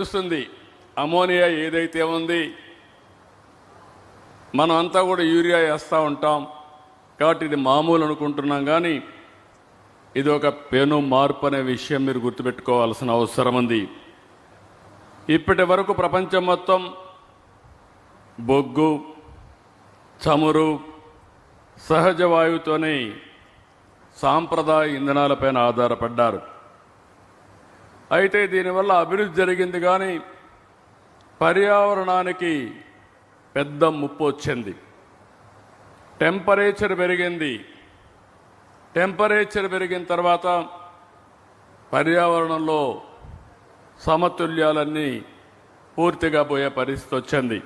తెలుస్తుంది. అమోనియా ఏదైతే ఉంది మనం అంతా కూడా యూరియా వేస్తూ ఉంటాం కాబట్టి ఇది మామూలు అనుకుంటున్నాం, కానీ ఇది ఒక పెను మార్పు అనే విషయం మీరు గుర్తుపెట్టుకోవాల్సిన అవసరం ఉంది. ఇప్పటి వరకు ప్రపంచం మొత్తం బొగ్గు, చమురు, సహజ వాయువుతోనే సాంప్రదాయ ఇంధనాలపైన ఆధారపడ్డారు. అయితే దీనివల్ల అభివృద్ధి జరిగింది, కానీ పర్యావరణానికి పెద్ద ముప్పు వచ్చింది. టెంపరేచర్ పెరిగింది. టెంపరేచర్ పెరిగిన తర్వాత పర్యావరణంలో సమతుల్యాలన్నీ పూర్తిగా పోయే పరిస్థితి వచ్చింది.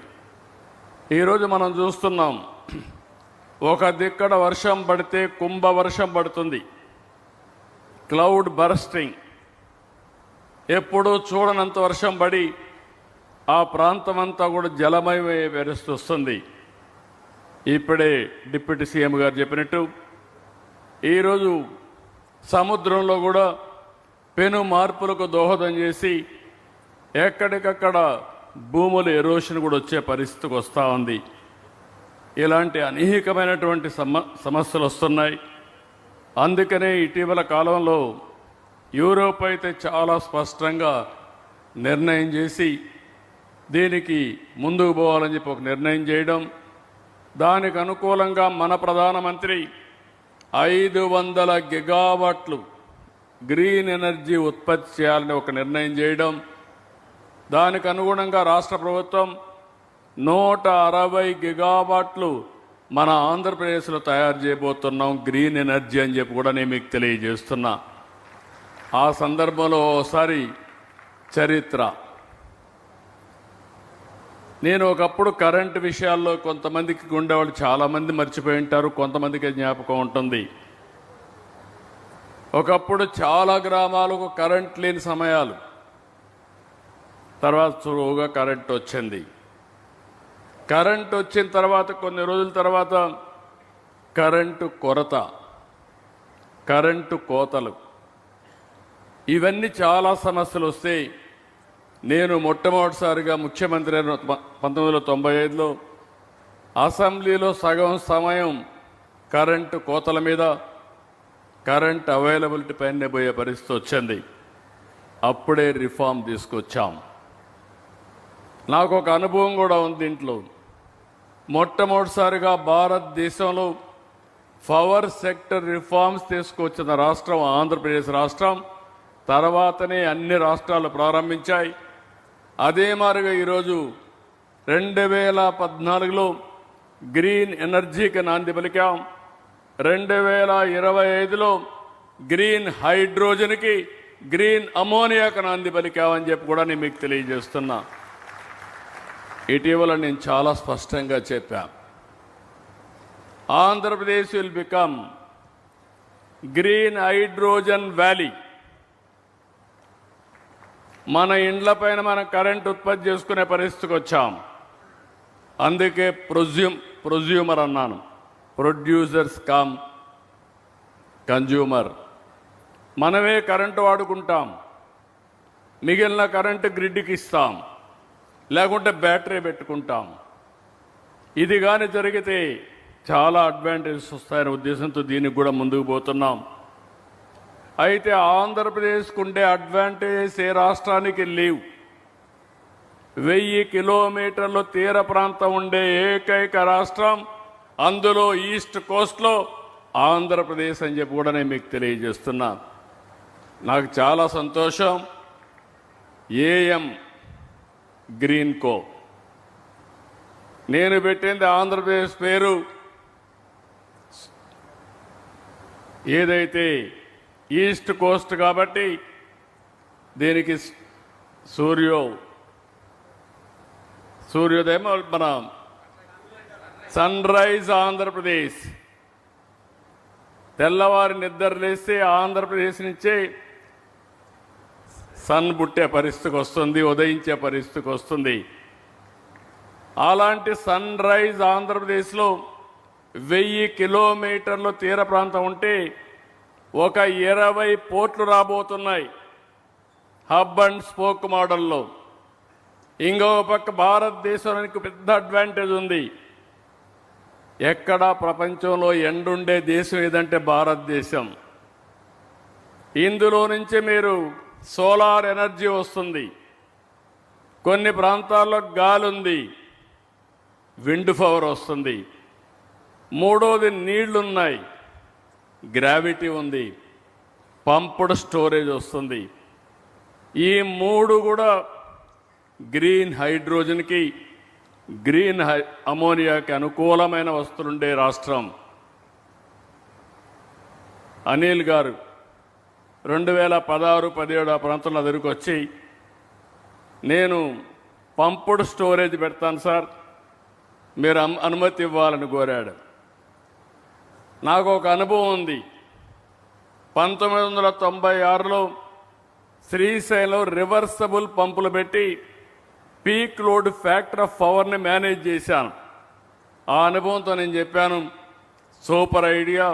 ఈరోజు మనం చూస్తున్నాం, ఒక దిక్కడ వర్షం పడితే కుంభవర్షం పడుతుంది. క్లౌడ్ బర్స్టింగ్, ఎప్పుడూ చూడనంత వర్షం పడి ఆ ప్రాంతం అంతా కూడా జలమయమయ్యే పరిస్థితి వస్తుంది. ఇప్పుడే డిప్యూటీ సీఎం గారు చెప్పినట్టు ఈరోజు సముద్రంలో కూడా పెను మార్పులకు దోహదం చేసి ఎక్కడికక్కడ భూముల ఎరోషన్ కూడా వచ్చే పరిస్థితికి వస్తూ ఉంది. ఇలాంటి అనేకమైనటువంటి సమస్యలు వస్తున్నాయి. అందుకనే ఇటీవల కాలంలో యూరోప్ అయితే చాలా స్పష్టంగా నిర్ణయం చేసి దీనికి ముందుకు పోవాలని చెప్పి ఒక నిర్ణయం చేయడం, దానికి అనుకూలంగా మన ప్రధానమంత్రి 500 గిగావాట్లు గ్రీన్ ఎనర్జీ ఉత్పత్తి చేయాలని ఒక నిర్ణయం చేయడం, దానికి అనుగుణంగా రాష్ట్ర ప్రభుత్వం 160 గిగావాట్లు మన ఆంధ్రప్రదేశ్లో తయారు చేయబోతున్నాం గ్రీన్ ఎనర్జీ అని చెప్పి కూడా నేను మీకు తెలియజేస్తున్నా. ఆ సందర్భంలో ఒకసారి చరిత్ర, నేను ఒకప్పుడు కరెంటు విషయాల్లో కొంతమందికి ఉండేవాళ్ళు చాలామంది మర్చిపోయి ఉంటారు, కొంతమందికి జ్ఞాపకం ఉంటుంది. ఒకప్పుడు చాలా గ్రామాలకు కరెంట్ లేని సమయాలు, తర్వాత సులువుగా కరెంట్ వచ్చింది. కరెంట్ వచ్చిన తర్వాత కొన్ని రోజుల తర్వాత కరెంటు కొరత, కరెంటు కోతలు, ఇవన్నీ చాలా సమస్యలు వస్తాయి. నేను మొట్టమొదటిసారిగా ముఖ్యమంత్రి 1995లో అసెంబ్లీలో సగం సమయం కరెంటు కోతల మీద, కరెంట్ అవైలబిలిటీ పైన పోయే పరిస్థితి వచ్చింది. అప్పుడే రిఫార్మ్ తీసుకొచ్చాం. నాకు ఒక అనుభవం కూడా ఉంది దీంట్లో. మొట్టమొదటిసారిగా భారతదేశంలో పవర్ సెక్టర్ రిఫార్మ్స్ తీసుకొచ్చిన రాష్ట్రం ఆంధ్రప్రదేశ్ రాష్ట్రం. తర్వాతనే అన్ని రాష్ట్రాలు ప్రారంభించాయి. అదే మాదిరిగా ఈరోజు 2014లో గ్రీన్ ఎనర్జీకి నాంది పలికాం. 2025లో గ్రీన్ హైడ్రోజన్కి, గ్రీన్ అమోనియాకి నాంది పలికామని చెప్పి కూడా నేను మీకు తెలియజేస్తున్నా. ఇటీవల నేను చాలా స్పష్టంగా చెప్పా, Andhra Pradesh will become green hydrogen valley. మన ఇండ్ల పైన మనం కరెంట్ ఉత్పత్తి చేసుకునే పరిస్థితికి వచ్చాం. అందుకే ప్రొజ్యూమర్ అన్నాను, ప్రొడ్యూసర్స్ కమ్ కన్జ్యూమర్. మనమే కరెంటు వాడుకుంటాం, మిగిలిన కరెంటు గ్రిడ్కి ఇస్తాం, లేకుంటే బ్యాటరీ పెట్టుకుంటాం. ఇది కానీ జరిగితే చాలా అడ్వాంటేజెస్ వస్తాయనే ఉద్దేశంతో దీనికి కూడా ముందుకు పోతున్నాం. అయితే ఆంధ్రప్రదేశ్కు ఉండే అడ్వాంటేజెస్ ఏ రాష్ట్రానికి లేవు. 1000 కిలోమీటర్లు తీర ప్రాంతం ఉండే ఏకైక రాష్ట్రం, అందులో ఈస్ట్ కోస్ట్లో ఆంధ్రప్రదేశ్ అని చెప్పి కూడా నేను మీకు తెలియజేస్తున్నా. నాకు చాలా సంతోషం. ఏఎం గ్రీన్ కో నేను పెట్టింది ఆంధ్రప్రదేశ్ పేరు. ఏదైతే ఈస్ట్ కోస్ట్ కాబట్టి దీనికి సూర్యోదయం మన సన్ రైజ్ ఆంధ్రప్రదేశ్. తెల్లవారి నిద్రలేస్తే ఆంధ్రప్రదేశ్ నుంచే సన్ పుట్టే పరిస్థితికి వస్తుంది, ఉదయించే పరిస్థితికి వస్తుంది. అలాంటి సన్ రైజ్ ఆంధ్రప్రదేశ్లో 1000 కిలోమీటర్లు తీర ప్రాంతం ఉంటే ఒక 20 పోర్ట్లు రాబోతున్నాయి. హబ్ అండ్ స్పోక్ మోడల్లో ఇంకో పక్క భారతదేశానికి పెద్ద అడ్వాంటేజ్ ఉంది. ఎక్కడా ప్రపంచంలో ఎండుండే దేశం ఏదంటే భారతదేశం. ఇందులో నుంచి మీరు సోలార్ ఎనర్జీ వస్తుంది, కొన్ని ప్రాంతాల్లో గాలి ఉంది, విండ్ పవర్ వస్తుంది. మూడోది నీళ్లున్నాయి, గ్రావిటీ ఉంది, పంప్డ్ స్టోరేజ్ వస్తుంది. ఈ మూడు కూడా గ్రీన్ హైడ్రోజన్కి, గ్రీన్ అమోనియాకి అనుకూలమైన వస్తువులుండే రాష్ట్రం. అనిల్ గారు 2016-17 ఆ ప్రాంతంలో దగ్గరికి వచ్చి, నేను పంప్డ్ స్టోరేజ్ పెడతాను సార్, మీరు అనుమతి ఇవ్వాలని కోరాడు. నాకు ఒక అనుభవం ఉంది. 1996లో శ్రీశైలం రివర్సబుల్ పంపులు పెట్టి పీక్ లోడ్ ఫ్యాక్టర్ ఆఫ్ పవర్ని మేనేజ్ చేశాను. ఆ అనుభవంతో నేను చెప్పాను, సూపర్ ఐడియా,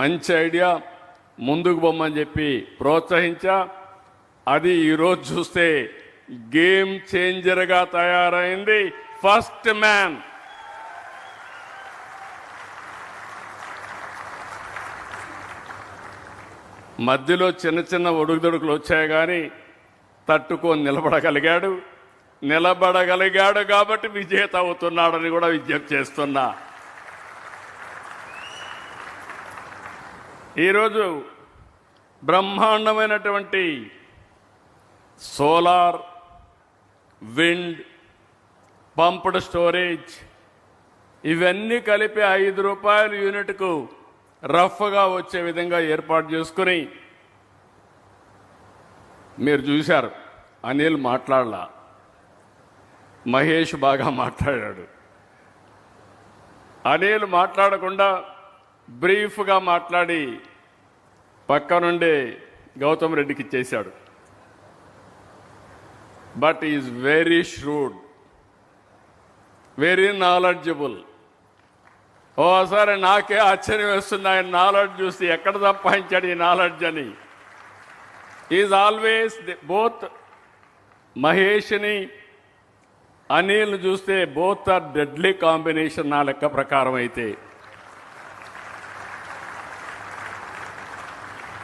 మంచి ఐడియా, ముందుకు పొమ్మని చెప్పి ప్రోత్సహించా. అది ఈరోజు చూస్తే గేమ్ చేంజర్గా తయారైంది. First man. మధ్యలో చిన్న చిన్న ఒడుగుదొడుకులు వచ్చాయి, కానీ తట్టుకొని నిలబడగలిగాడు కాబట్టి విజేత అవుతున్నాడని కూడా విజ్ఞప్తి చేస్తున్నా. ఈరోజు బ్రహ్మాండమైనటువంటి సోలార్, విండ్, పంప్డ్ స్టోరేజ్ ఇవన్నీ కలిపి ₹5 యూనిట్కు రఫ్గా వచ్చే విధంగా ఏర్పాటు చేసుకుని, మీరు చూశారు అనిల్ మాట్లాడలా, మహేష్ బాగా మాట్లాడాడు. అనిల్ మాట్లాడకుండా బ్రీఫ్గా మాట్లాడి పక్క నుండే గౌతమ్ రెడ్డికి ఇచ్చేశాడు. But is very shrewd, very knowledgeable. ఓసారి నాకే ఆశ్చర్యం వేస్తుంది ఆయన నాలెడ్జ్ చూసి, ఎక్కడ సంపాదించాడు ఈ నాలెడ్జ్ అని. ఈజ్ ఆల్వేస్ బోత్ మహేష్ని అనిల్ చూస్తే బోత్ ఆర్ డెడ్లీ కాంబినేషన్ నా లెక్క ప్రకారం. అయితే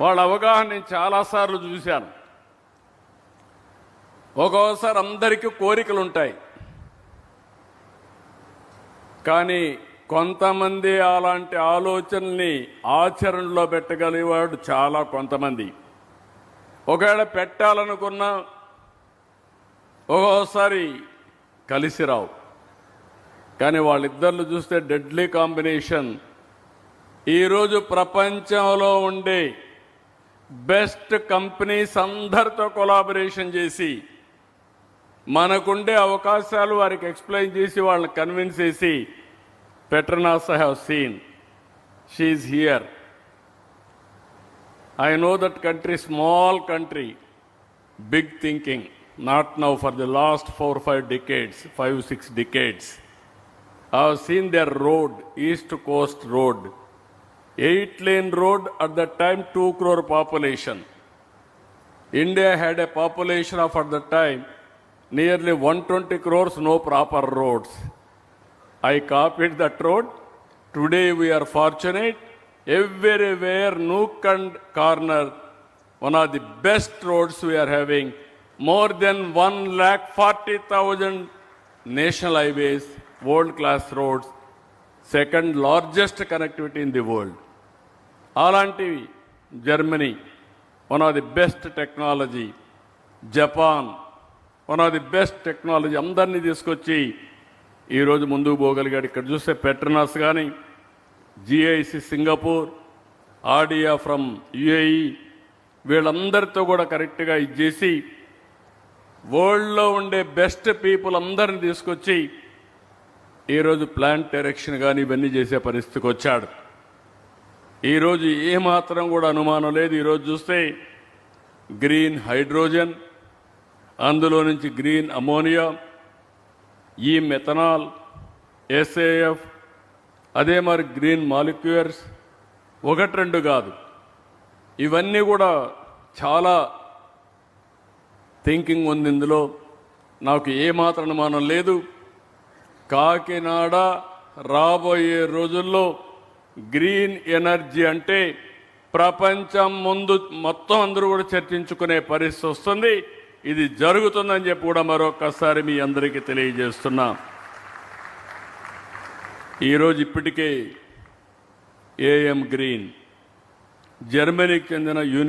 వాళ్ళ అవగాహన నేను చాలాసార్లు చూశాను. ఒక్కోసారి అందరికీ కోరికలు ఉంటాయి, కానీ కొంతమంది అలాంటి ఆలోచనల్ని ఆచరణలో పెట్టగలిగేవాడు చాలా కొంతమంది. ఒకవేళ పెట్టాలనుకున్నా ఒక్కోసారి కలిసి రావు. కానీ వాళ్ళిద్దరిని చూస్తే డెడ్లీ కాంబినేషన్. ఈరోజు ప్రపంచంలో ఉండే బెస్ట్ కంపెనీస్ అందరితో కొలాబరేషన్ చేసి, మనకుండే అవకాశాలు వారికి ఎక్స్ప్లెయిన్ చేసి, వాళ్ళని కన్విన్స్ చేసి, Petronas I have seen. She is here. I know that country, small country, big thinking. Not now, for the last 4-5 decades, 5-6 decades. I have seen their road, East Coast Road. 8-lane road, at that time 2 crore population. India had a population of, at that time, nearly 120 crores, no proper roads. I copied that road. Today we are fortunate. Everywhere, nook and corner, one of the best roads we are having. More than 140,000 national highways, world-class roads, second largest connectivity in the world. Alanti, Germany, one of the best technology. Japan, one of the best technology. Amdarni తీసుకొచ్చి ఈరోజు ముందుకు పోగలిగాడు. ఇక్కడ చూస్తే Petronas కానీ, GIC Singapore, ఆర్డియా from UAE, వీళ్ళందరితో కూడా కరెక్ట్గా ఇచ్చేసి వరల్డ్లో ఉండే బెస్ట్ పీపుల్ అందరిని తీసుకొచ్చి ఈరోజు ప్లాంట్ డైరెక్షన్ కానీ ఇవన్నీ చేసే పరిస్థితికి వచ్చాడు. ఈరోజు ఏమాత్రం కూడా అనుమానం లేదు. ఈరోజు చూస్తే గ్రీన్ హైడ్రోజన్, అందులో నుంచి గ్రీన్ అమోనియా, ఈ మెథనాల్, ఎస్ఏఎఫ్, అదే మరి గ్రీన్ మాలిక్యూల్స్, 1-2 కాదు, ఇవన్నీ కూడా చాలా థింకింగ్ ఉంది ఇందులో. నాకు ఏమాత్రం అనుమానం లేదు. కాకినాడ రాబోయే రోజుల్లో గ్రీన్ ఎనర్జీ అంటే ప్రపంచం ముందు మొత్తం అందరూ కూడా చర్చించుకునే పరిస్థితి వస్తుంది. ఇది జరుగుతుందని చెప్పి కూడా మరొకసారి మీ అందరికీ తెలియజేస్తున్నా. ఈరోజు ఇప్పటికే ఏఎం గ్రీన్ జర్మనీకి చెందిన